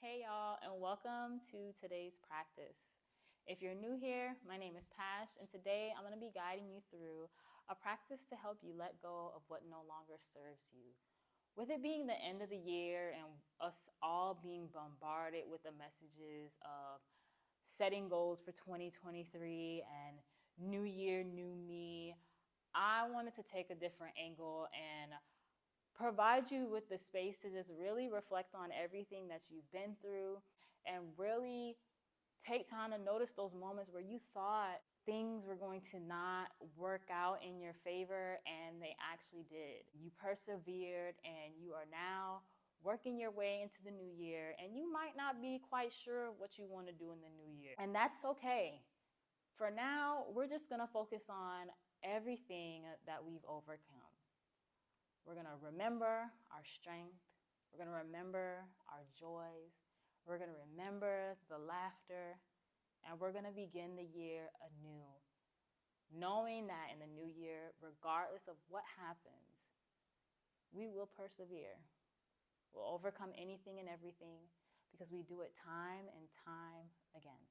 Hey y'all, and welcome to today's practice. If you're new here, my name is Pash, and today I'm going to be guiding you through a practice to help you let go of what no longer serves you. With it being the end of the year and us all being bombarded with the messages of setting goals for 2023 and new year, new me, I wanted to take a different angle and provide you with the space to just really reflect on everything that you've been through and really take time to notice those moments where you thought things were going to not work out in your favor and they actually did. You persevered and you are now working your way into the new year, and you might not be quite sure what you want to do in the new year. And that's okay. For now, we're just going to focus on everything that we've overcome. We're going to remember our strength. We're going to remember our joys. We're going to remember the laughter. And we're going to begin the year anew, knowing that in the new year, regardless of what happens, we will persevere. We'll overcome anything and everything because we do it time and time again.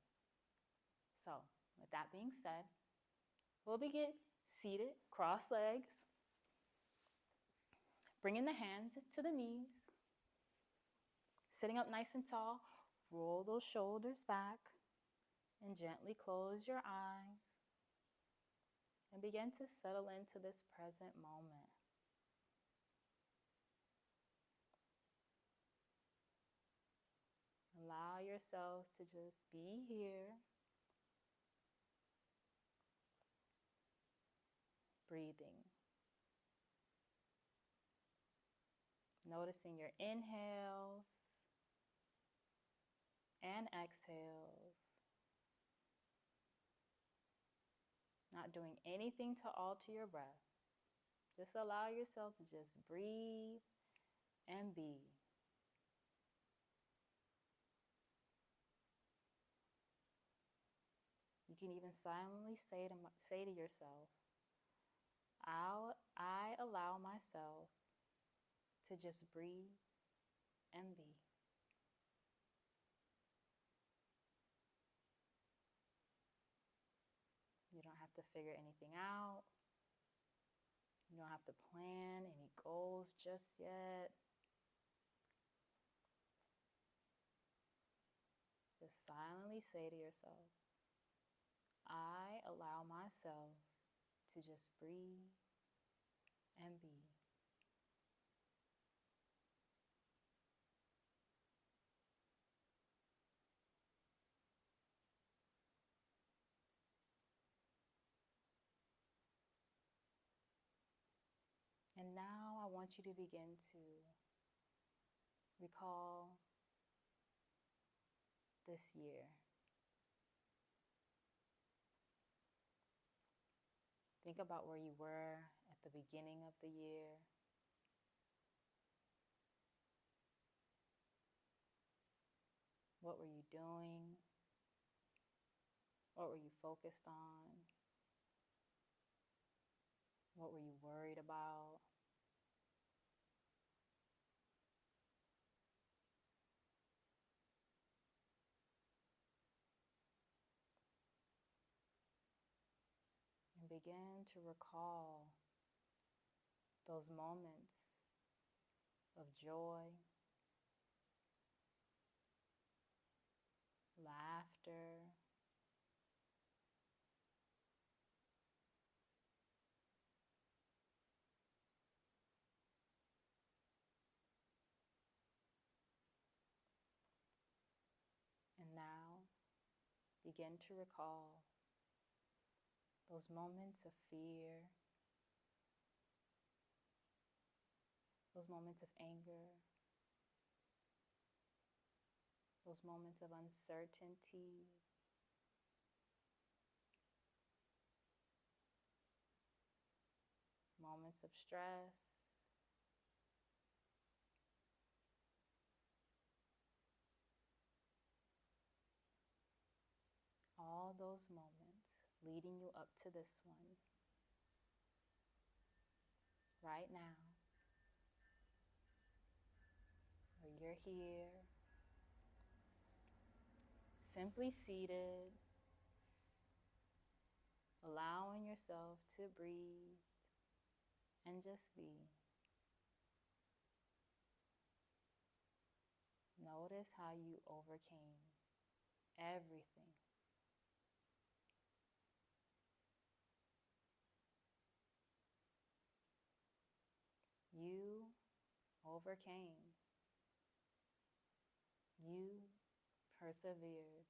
So, with that being said, we'll begin seated, cross legs, bringing the hands to the knees, sitting up nice and tall. Roll those shoulders back and gently close your eyes and begin to settle into this present moment. Allow yourselves to just be here, breathing. Noticing your inhales and exhales. Not doing anything to alter your breath. Just allow yourself to just breathe and be. You can even silently say to yourself, I allow myself to just breathe and be. You don't have to figure anything out. You don't have to plan any goals just yet. Just silently say to yourself, I allow myself to just breathe and be. And now I want you to begin to recall this year. Think about where you were at the beginning of the year. What were you doing? What were you focused on? What were you worried about? And begin to recall those moments of joy, laughter, and now begin to recall those moments of fear, those moments of anger, those moments of uncertainty, moments of stress, all those moments leading you up to this one. Right now, where you're here, simply seated, allowing yourself to breathe and just be. Notice how you overcame everything. You overcame. You persevered.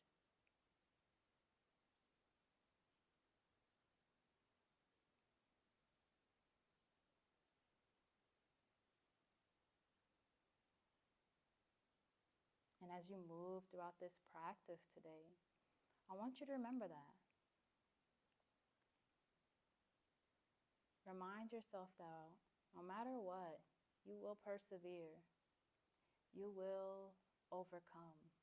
And as you move throughout this practice today, I want you to remember that. Remind yourself that no matter what, you will persevere. You will overcome.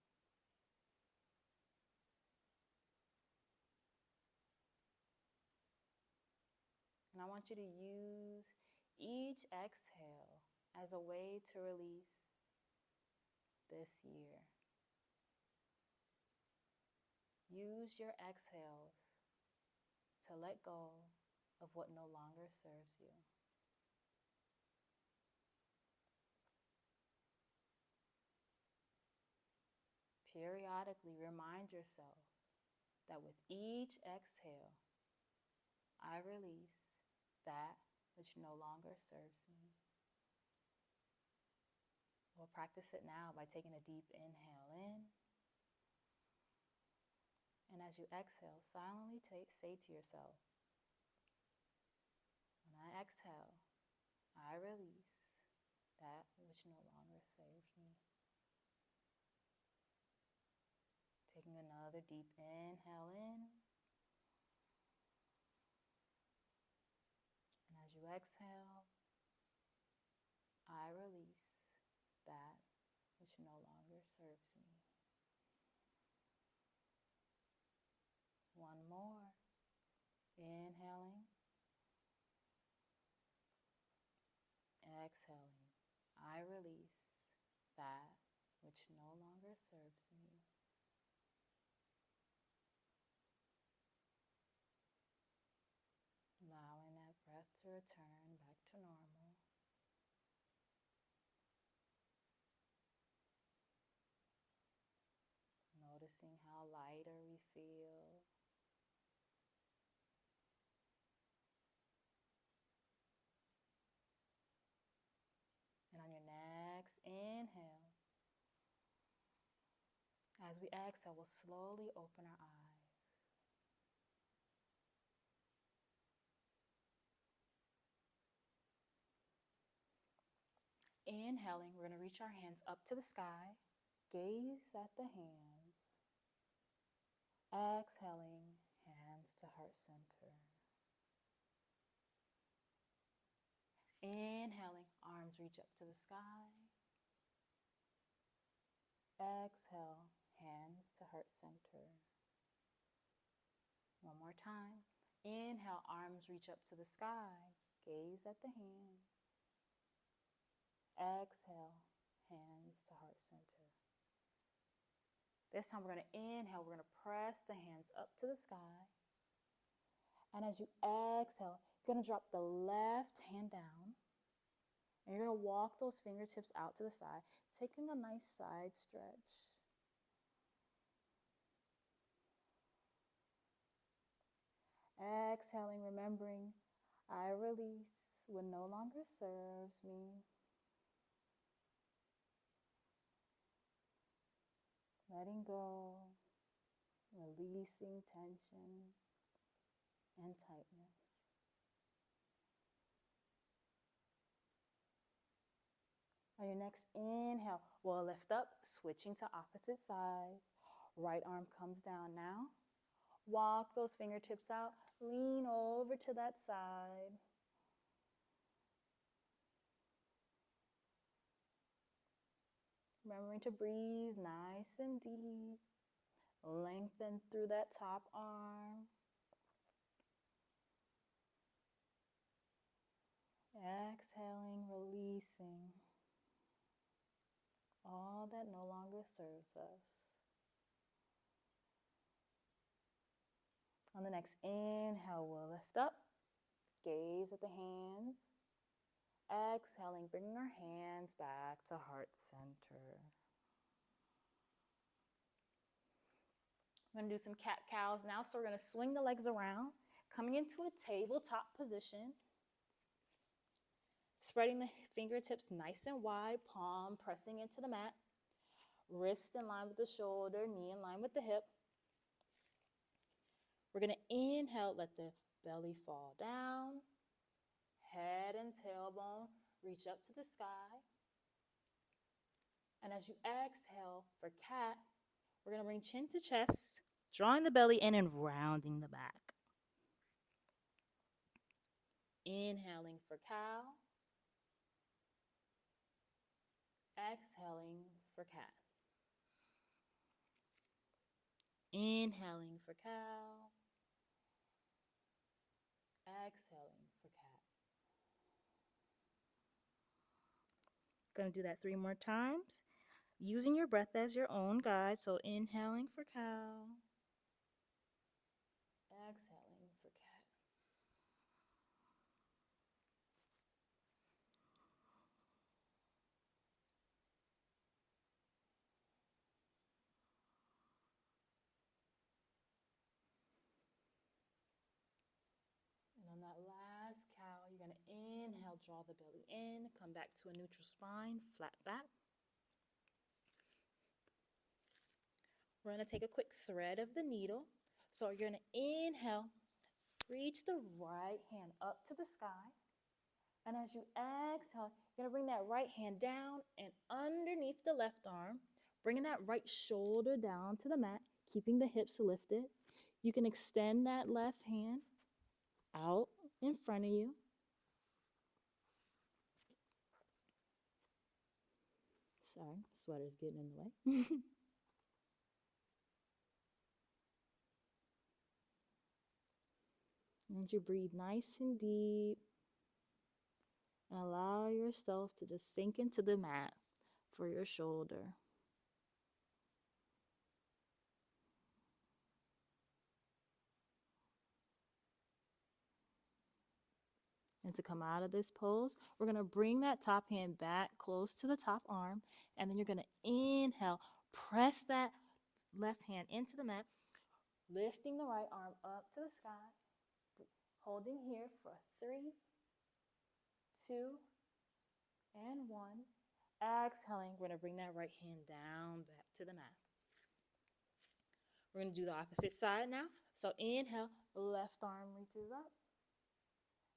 And I want you to use each exhale as a way to release this year. Use your exhales to let go of what no longer serves you. Periodically remind yourself that with each exhale, I release that which no longer serves me. We'll practice it now by taking a deep inhale in. And as you exhale, silently say to yourself, when I exhale, I release that which no longer serves me. Taking another deep inhale in. And as you exhale, I release that which no longer serves me. One more. Inhaling. Exhaling. I release that which no longer serves me. Allowing that breath to return back to normal. Noticing how lighter we feel. And on your next inhale, as we exhale, we'll slowly open our eyes. Inhaling, we're going to reach our hands up to the sky, gaze at the hands. Exhaling, hands to heart center. Inhaling, arms reach up to the sky. Exhale, hands to heart center. One more time. Inhale, arms reach up to the sky. Gaze at the hands. Exhale, hands to heart center. This time we're going to inhale, we're going to press the hands up to the sky. And as you exhale, you're going to drop the left hand down. And you're going to walk those fingertips out to the side, taking a nice side stretch. Exhaling, remembering, I release what no longer serves me. Letting go, releasing tension and tightness. On your next inhale, we'll lift up, switching to opposite sides. Right arm comes down now. Walk those fingertips out. Lean over to that side. Remembering to breathe nice and deep. Lengthen through that top arm. Exhaling, releasing all that no longer serves us. On the next inhale, we'll lift up, gaze at the hands. Exhaling, bringing our hands back to heart center. We're going to do some cat-cows now. So we're going to swing the legs around, coming into a tabletop position. Spreading the fingertips nice and wide, palm pressing into the mat. Wrist in line with the shoulder, knee in line with the hip. We're going to inhale, let the belly fall down. Head and tailbone reach up to the sky. And as you exhale for cat, we're going to bring chin to chest, drawing the belly in and rounding the back. Inhaling for cow. Exhaling for cat. Inhaling for cow. Exhaling for cat. Going to do that 3 more times. Using your breath as your own guide. So inhaling for cow. Exhaling for cat. And on that last cow, you're going to inhale, draw the belly in, come back to a neutral spine, flat back. We're going to take a quick thread of the needle. So you're going to inhale, reach the right hand up to the sky. And as you exhale, you're going to bring that right hand down and underneath the left arm, bringing that right shoulder down to the mat, keeping the hips lifted. You can extend that left hand out in front of you. Sorry, sweater's getting in the way. And you breathe nice and deep and allow yourself to just sink into the mat for your shoulder. And to come out of this pose, we're going to bring that top hand back close to the top arm, and then you're going to inhale, press that left hand into the mat, lifting the right arm up to the sky, holding here for 3, 2, and 1. Exhaling, we're going to bring that right hand down back to the mat. We're going to do the opposite side now. So inhale, left arm reaches up.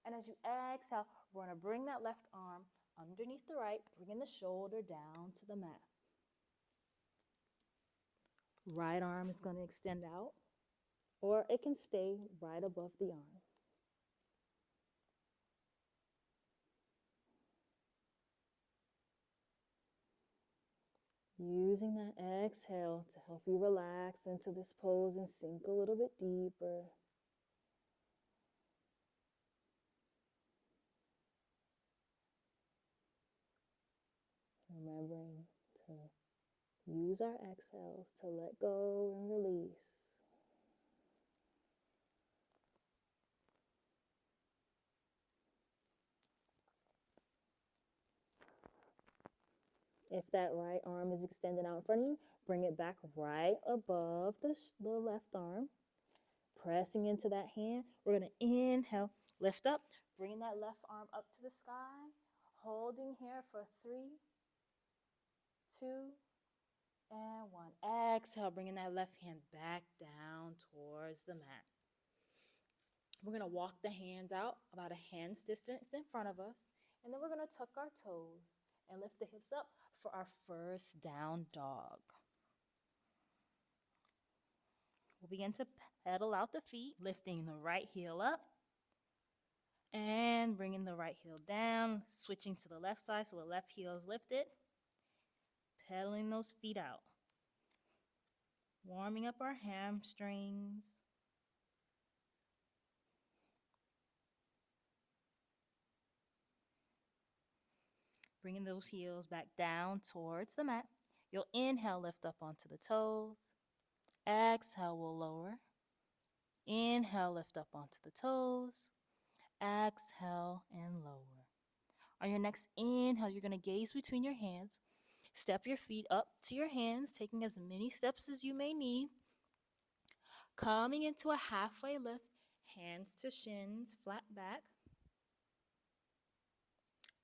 And as you exhale, we're going to bring that left arm underneath the right, bringing the shoulder down to the mat. Right arm is going to extend out, or it can stay right above the arm. Using that exhale to help you relax into this pose and sink a little bit deeper. Remembering to use our exhales to let go and release. If that right arm is extended out in front of you, bring it back right above the left arm. Pressing into that hand, we're going to inhale, lift up, bring that left arm up to the sky, holding here for 3, 2, and 1. Exhale, bringing that left hand back down towards the mat. We're going to walk the hands out about a hand's distance in front of us, and then we're going to tuck our toes and lift the hips up for our first down dog. We'll begin to pedal out the feet, lifting the right heel up and bringing the right heel down, switching to the left side so the left heel is lifted, pedaling those feet out, warming up our hamstrings. Bringing those heels back down towards the mat. You'll inhale, lift up onto the toes. Exhale, we'll lower. Inhale, lift up onto the toes. Exhale and lower. On your next inhale, you're going to gaze between your hands. Step your feet up to your hands, taking as many steps as you may need. Coming into a halfway lift, hands to shins, flat back.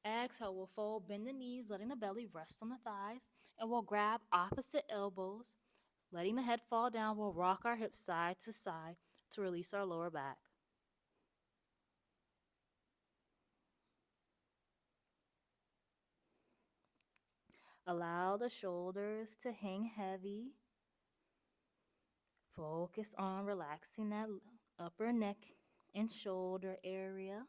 Exhale, we'll fold, bend the knees, letting the belly rest on the thighs. And we'll grab opposite elbows, letting the head fall down. We'll rock our hips side to side to release our lower back. Allow the shoulders to hang heavy. Focus on relaxing that upper neck and shoulder area.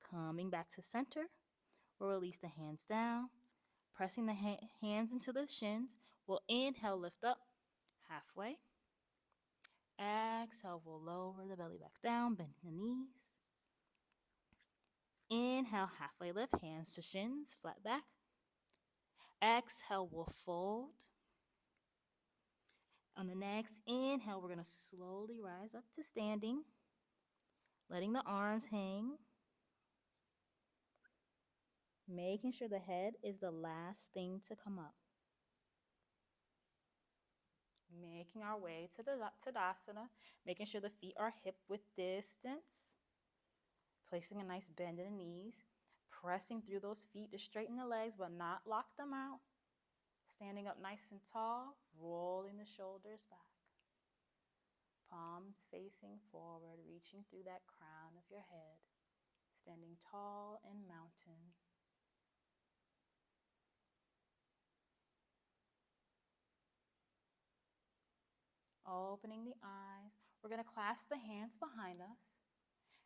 Coming back to center, we'll release the hands down, pressing the hands into the shins. We'll inhale, lift up halfway. Exhale, we'll lower the belly back down, bend the knees. Inhale, halfway lift, hands to shins, flat back. Exhale, we'll fold. On the next inhale, we're going to slowly rise up to standing, letting the arms hang. Making sure the head is the last thing to come up. Making our way to the Tadasana, making sure the feet are hip width distance. Placing a nice bend in the knees. Pressing through those feet to straighten the legs but not lock them out. Standing up nice and tall, rolling the shoulders back. Palms facing forward, reaching through that crown of your head. Standing tall and mountain. Opening the eyes. We're going to clasp the hands behind us.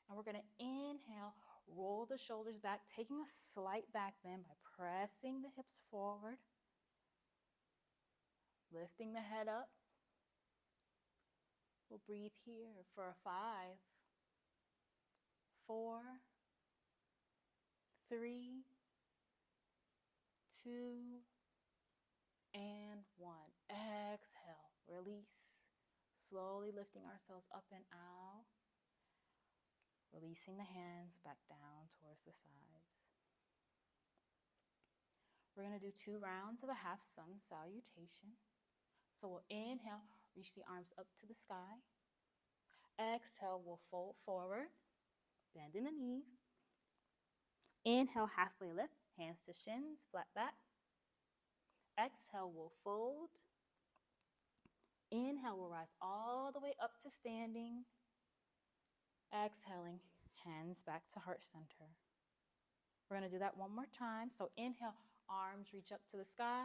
And we're going to inhale, roll the shoulders back, taking a slight back bend by pressing the hips forward. Lifting the head up. We'll breathe here for a 5, 4, 3, 2, and 1. Exhale, release. Slowly lifting ourselves up and out. Releasing the hands back down towards the sides. We're going to do 2 rounds of a half sun salutation. So we'll inhale, reach the arms up to the sky. Exhale, we'll fold forward, bending the knees. Inhale, halfway lift, hands to shins, flat back. Exhale, we'll fold. Inhale, we'll rise all the way up to standing. Exhaling, hands back to heart center. We're going to do that one more time. So inhale, arms reach up to the sky.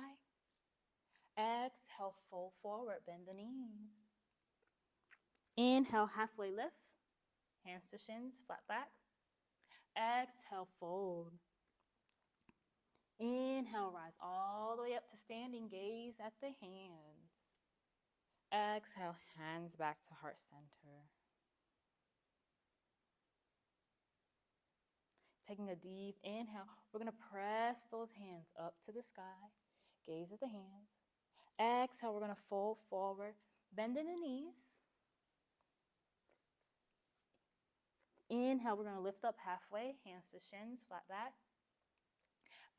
Exhale, fold forward, bend the knees. Inhale, halfway lift, hands to shins, flat back. Exhale, fold. Inhale, rise all the way up to standing, gaze at the hands. Exhale, hands back to heart center. Taking a deep inhale, we're going to press those hands up to the sky. Gaze at the hands. Exhale, we're going to fold forward, bending the knees. Inhale, we're going to lift up halfway, hands to shins, flat back.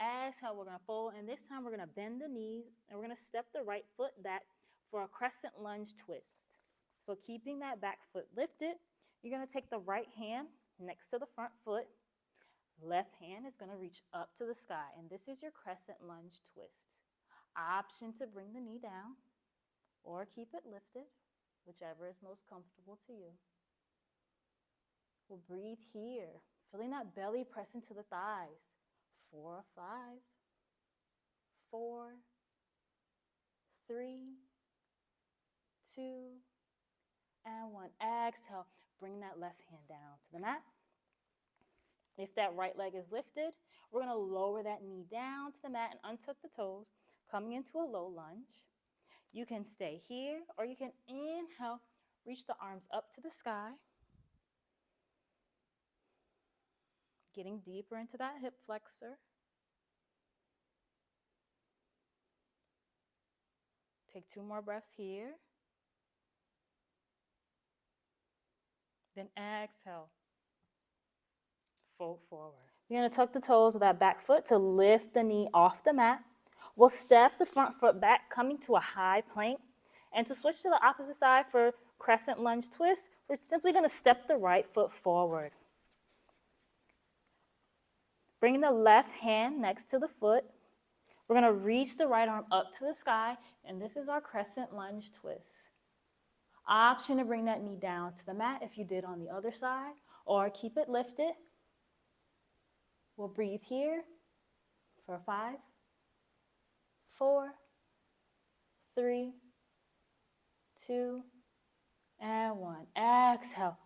Exhale, we're going to fold, and this time we're going to bend the knees, and we're going to step the right foot back for a crescent lunge twist. So keeping that back foot lifted, you're going to take the right hand next to the front foot. Left hand is going to reach up to the sky, and this is your crescent lunge twist. Option to bring the knee down or keep it lifted, whichever is most comfortable to you. We'll breathe here, feeling that belly press into the thighs. 4, 5, 4, 3, 2, and 1. Exhale, bring that left hand down to the mat. If that right leg is lifted, we're going to lower that knee down to the mat and untuck the toes, coming into a low lunge. You can stay here, or you can inhale, reach the arms up to the sky. Getting deeper into that hip flexor. Take 2 more breaths here. Then exhale. Fold forward. You're going to tuck the toes of that back foot to lift the knee off the mat. We'll step the front foot back, coming to a high plank. And to switch to the opposite side for crescent lunge twist, we're simply going to step the right foot forward. Bringing the left hand next to the foot. We're going to reach the right arm up to the sky, and this is our crescent lunge twist. Option to bring that knee down to the mat if you did on the other side, or keep it lifted. We'll breathe here for 5, 4, 3, 2, and 1. Exhale,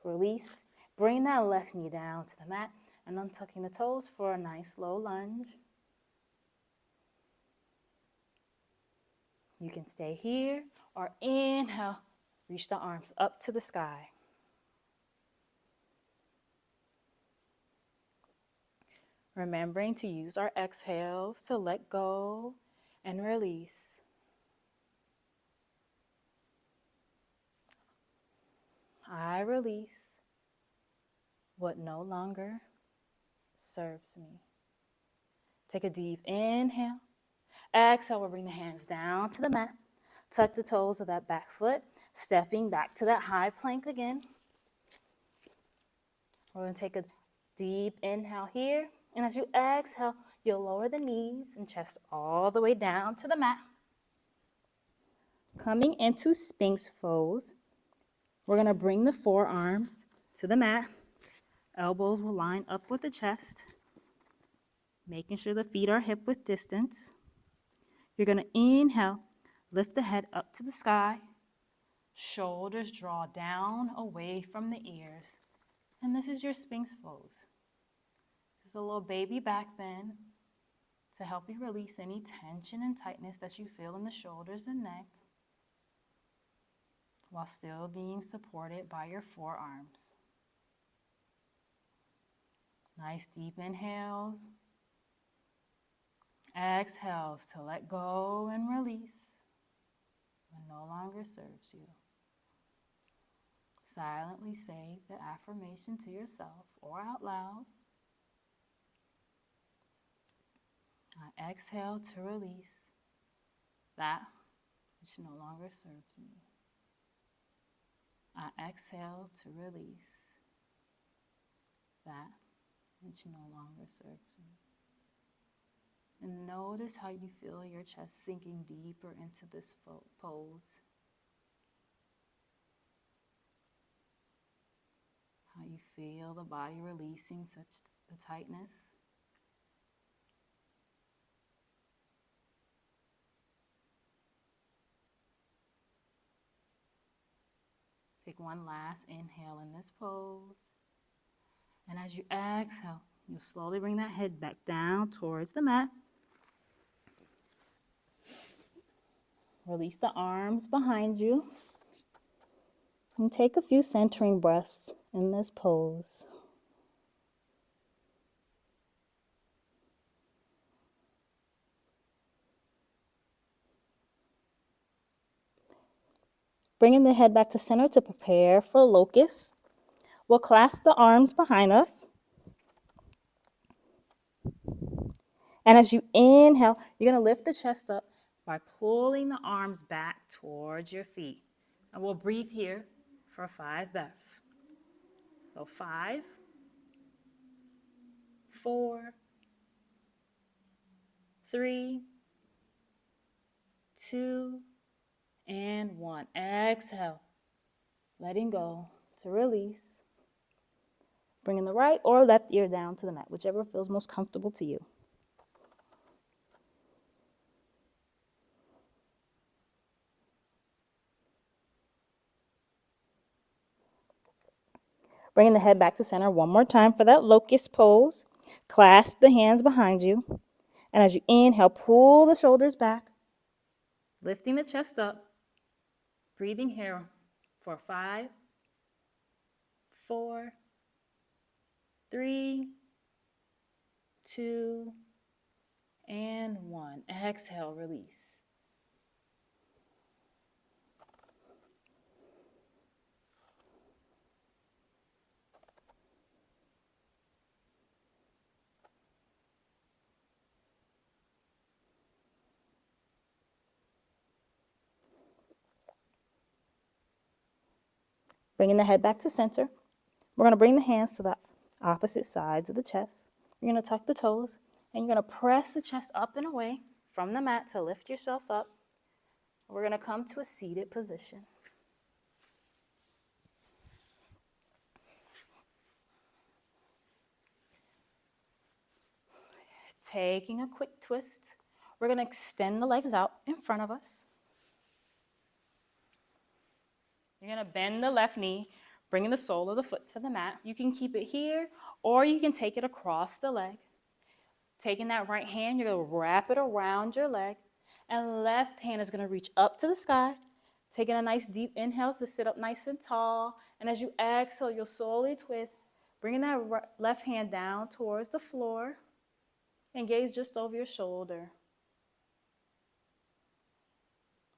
release. Bring that left knee down to the mat and untucking the toes for a nice low lunge. You can stay here or inhale, reach the arms up to the sky. Remembering to use our exhales to let go and release. I release what no longer serves me. Take a deep inhale. Exhale, we'll bring the hands down to the mat. Tuck the toes of that back foot, stepping back to that high plank again. We're going to take a deep inhale here. And as you exhale, you'll lower the knees and chest all the way down to the mat. Coming into Sphinx pose, we're going to bring the forearms to the mat. Elbows will line up with the chest, making sure the feet are hip width distance. You're going to inhale, lift the head up to the sky. Shoulders draw down away from the ears. And this is your Sphinx pose. Just a little baby back bend to help you release any tension and tightness that you feel in the shoulders and neck, while still being supported by your forearms. Nice deep inhales. Exhales to let go and release what no longer serves you. Silently say the affirmation to yourself or out loud. I exhale to release that which no longer serves me. I exhale to release that which no longer serves me. And notice how you feel your chest sinking deeper into this pose. How you feel the body releasing such the tightness. Take one last inhale in this pose. And as you exhale, you'll slowly bring that head back down towards the mat. Release the arms behind you. And take a few centering breaths in this pose. Bringing the head back to center to prepare for locus. We'll clasp the arms behind us. And as you inhale, you're going to lift the chest up by pulling the arms back towards your feet. And we'll breathe here for 5 breaths. So 5, 4, 3, 2, and 1. Exhale, letting go to release. Bringing the right or left ear down to the mat, whichever feels most comfortable to you. Bringing the head back to center one more time for that locus pose. Clasp the hands behind you. And as you inhale, pull the shoulders back. Lifting the chest up. Breathing here for 5, 4, 3, 2, and 1. Exhale, release. Bringing the head back to center. We're going to bring the hands to the opposite sides of the chest. You're going to tuck the toes, and you're going to press the chest up and away from the mat to lift yourself up. We're going to come to a seated position. Taking a quick twist, we're going to extend the legs out in front of us. You're going to bend the left knee, bringing the sole of the foot to the mat. You can keep it here, or you can take it across the leg. Taking that right hand, you're going to wrap it around your leg, and left hand is going to reach up to the sky. Taking a nice deep inhale to sit up nice and tall, and as you exhale, you'll slowly twist, bringing that left hand down towards the floor, and gaze just over your shoulder.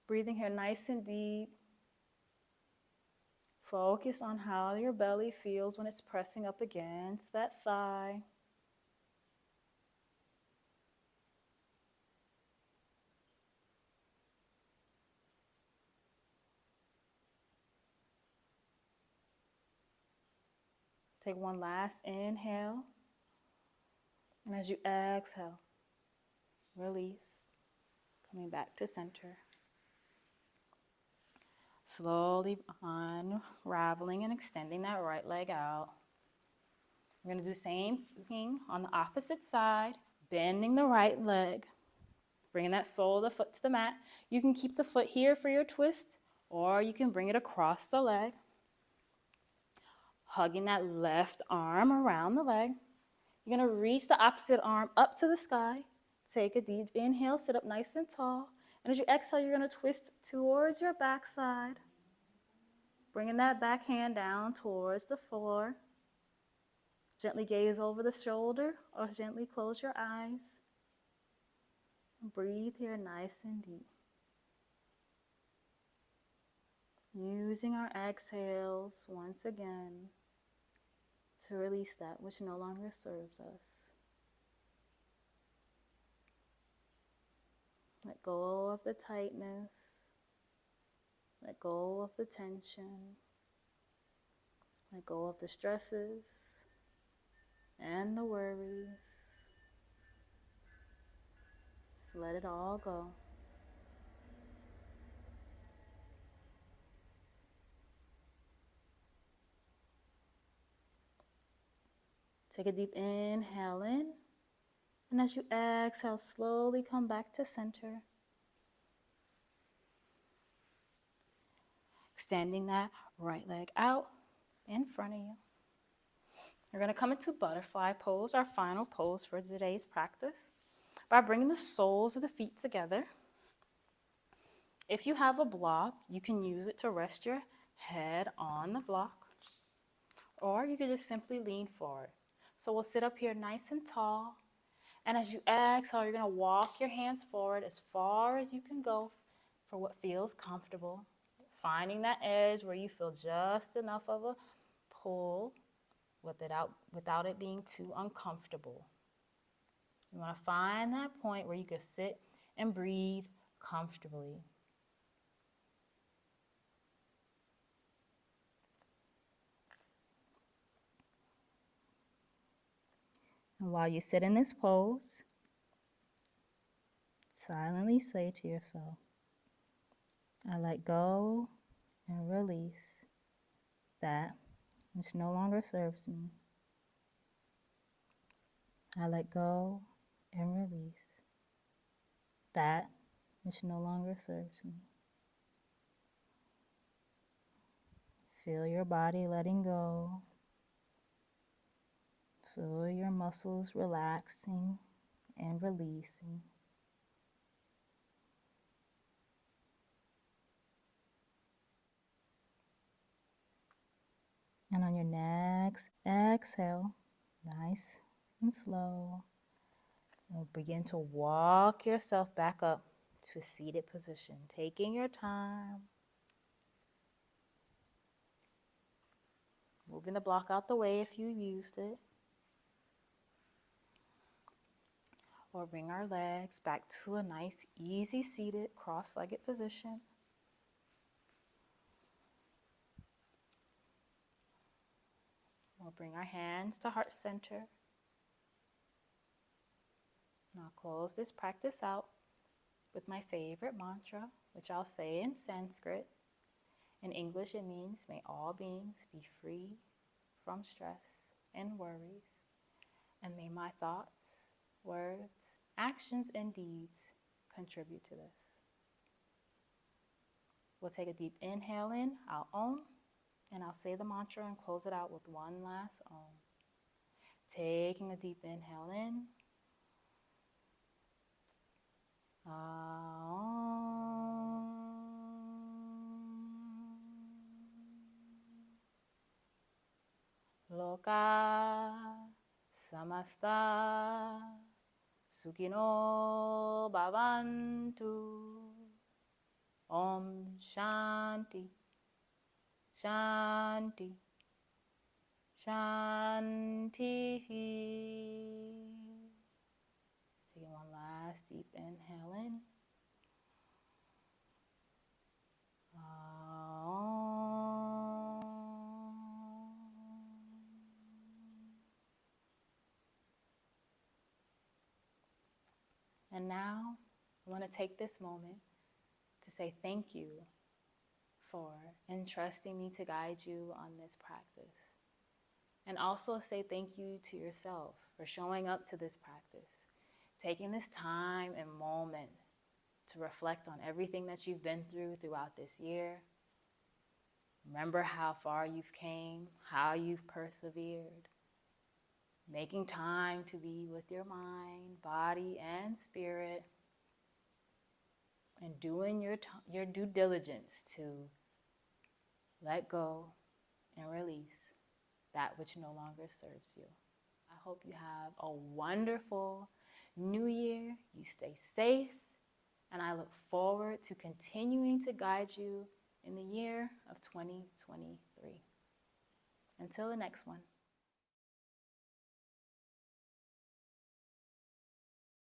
Breathing here nice and deep. Focus on how your belly feels when it's pressing up against that thigh. Take one last inhale. And as you exhale, release, coming back to center. Slowly unraveling and extending that right leg out. We're going to do the same thing on the opposite side, bending the right leg, bringing that sole of the foot to the mat. You can keep the foot here for your twist, or you can bring it across the leg. Hugging that left arm around the leg. You're going to reach the opposite arm up to the sky. Take a deep inhale, sit up nice and tall. And as you exhale, you're going to twist towards your backside. Bringing that back hand down towards the floor. Gently gaze over the shoulder or gently close your eyes. And breathe here nice and deep. Using our exhales once again to release that which no longer serves us. Let go of the tightness. Let go of the tension. Let go of the stresses and the worries. Just let it all go. Take a deep inhale in, and as you exhale, slowly come back to center. Extending that right leg out in front of you. You're going to come into butterfly pose, our final pose for today's practice, by bringing the soles of the feet together. If you have a block, you can use it to rest your head on the block, or you can just simply lean forward. So we'll sit up here nice and tall, and as you exhale, you're going to walk your hands forward as far as you can go for what feels comfortable. Finding that edge where you feel just enough of a pull without it being too uncomfortable. You want to find that point where you can sit and breathe comfortably. And while you sit in this pose, silently say to yourself, I let go and release that which no longer serves me. I let go and release that which no longer serves me. Feel your body letting go. Feel your muscles relaxing and releasing. And on your next exhale, nice and slow, you'll begin to walk yourself back up to a seated position, taking your time. Moving the block out the way if you used it. Or bring our legs back to a nice, easy seated, cross-legged position. We'll bring our hands to heart center. And I'll close this practice out with my favorite mantra, which I'll say in Sanskrit. In English, it means, may all beings be free from stress and worries, and may my thoughts, words, actions, and deeds contribute to this. We'll take a deep inhale in, I'll Om, and I'll say the mantra and close it out with one last Om. Taking a deep inhale in, Loka samasta sukhino bhavantu. Om Shanti, Shanti, Shanti. Taking one last deep inhale in. And now I want to take this moment to say thank you for entrusting me to guide you on this practice. And also say thank you to yourself for showing up to this practice, taking this time and moment to reflect on everything that you've been through throughout this year. Remember how far you've came, how you've persevered, making time to be with your mind, body, and spirit, and doing your due diligence to let go and release that which no longer serves you. I hope you have a wonderful new year. You stay safe, and I look forward to continuing to guide you in the year of 2023. Until the next one.